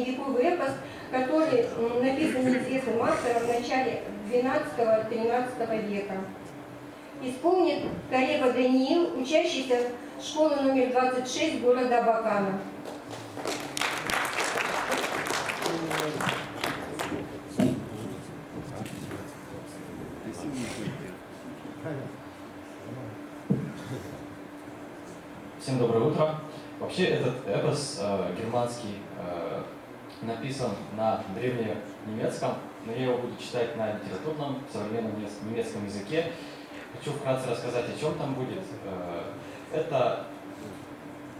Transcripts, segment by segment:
средневековый эпос, который написан неизвестным автором в начале XII-XIII века. Исполнит Карева Даниил, учащийся школы номер 26 города Абакана. Всем доброе утро. Вообще этот эпос германский написан на древненемецком, но я его буду читать на литературном, современном немецком языке. Хочу вкратце рассказать, о чем там будет. Это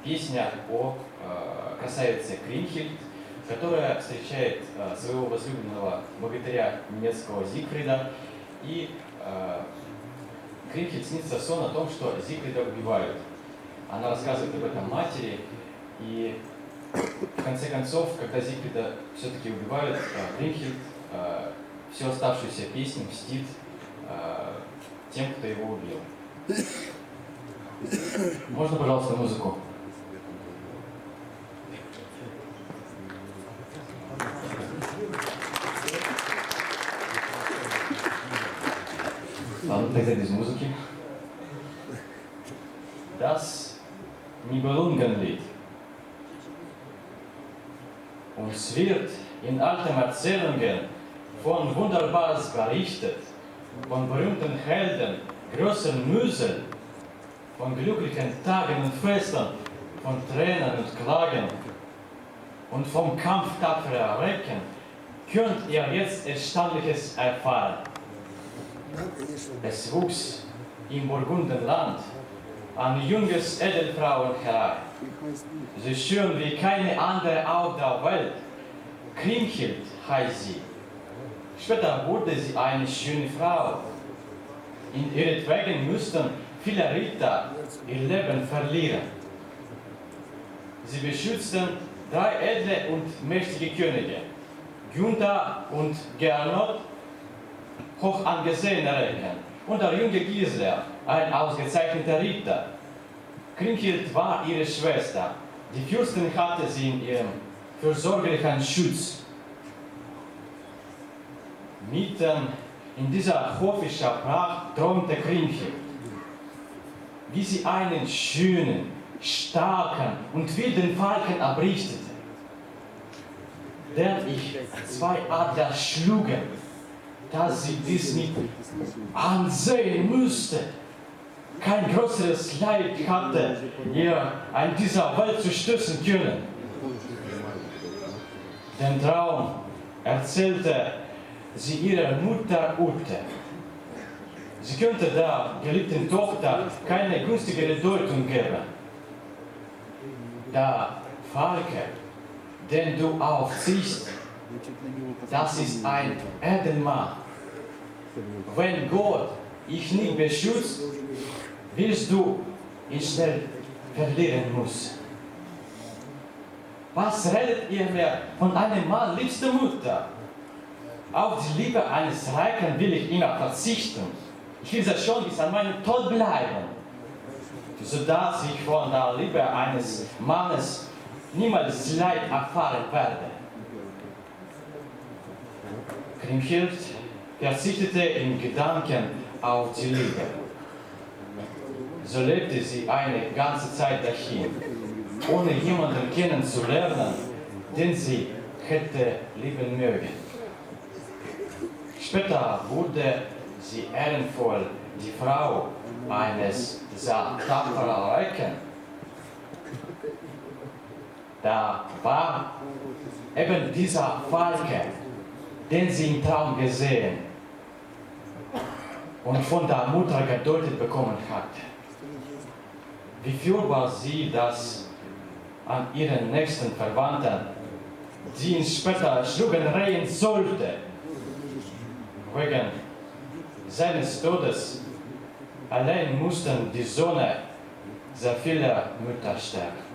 песня о красавице Кринхильд, которая встречает своего возлюбленного богатыря немецкого Зигфрида, и Кринхильд снится сон о том, что Зигфрида убивают. Она рассказывает об этом матери, и в конце концов, когда Зигфрида все-таки убивают, Кринхильд всю оставшуюся песню мстит тем, кто его убил. Можно, пожалуйста, музыку? Ладно, тогда без музыки. Das Nibelungenlied. Uns wird in alten Erzählungen von Wunderbares berichtet, von berühmten Helden, großen Müsen, von glücklichen Tagen und Festen, von Tränen und Klagen und vom Kampf tapferer Recken könnt ihr jetzt Erstaunliches erfahren. Es wuchs im Burgundenland ein junges Edelfrauen heran, so schön wie keine andere auf der Welt. Kriemhild heißt sie. Später wurde sie eine schöne Frau. In ihretwegen mussten viele Ritter ihr Leben verlieren. Sie beschützten 3 edle und mächtige Könige, Gunther und Gernot, hoch angesehene Recken, und der junge Gisela, ein ausgezeichneter Ritter. Kriemhild war ihre Schwester. Die Fürstin hatte sie in ihrem fürsorglichen Schutz. Mitten in dieser höfischen Pracht träumte Kriemhild, wie sie einen schönen, starken und wilden Falken abrichtete, den ich 2 Adler schlugen, dass sie dies nicht ansehen müsste. Kein größeres Leid hatte ihr an dieser Welt zu stößen können. Den Traum erzählte sie ihrer Mutter Ute. Sie könnte der geliebten Tochter keine günstigere Deutung geben. Der Falke, den du aufziehst, das ist ein Edelmann. Wenn Gott dich nicht beschützt, wirst du ihn schnell verlieren müssen. Was redet ihr mir von einem Mann, liebste Mutter? Auf die Liebe eines Reichen will ich immer verzichten. Ich will das schon bis an meinen Tod bleiben, sodass ich von der Liebe eines Mannes niemals Leid erfahren werde. Kriemhild verzichtete in Gedanken auf die Liebe. So lebte sie eine ganze Zeit dahin, ohne jemanden kennenzulernen, den sie hätte lieben mögen. Später wurde sie ehrenvoll die Frau eines sehr tapferen Recken. Da war eben dieser Falke, den sie im Traum gesehen und von der Mutter gedeutet bekommen hat. Wie fühlbar sie das an ihren nächsten Verwandten, die ihn später schlugen, rächen sollte. Wegen seines Todes allein mussten die Söhne sehr viele Mütter sterben.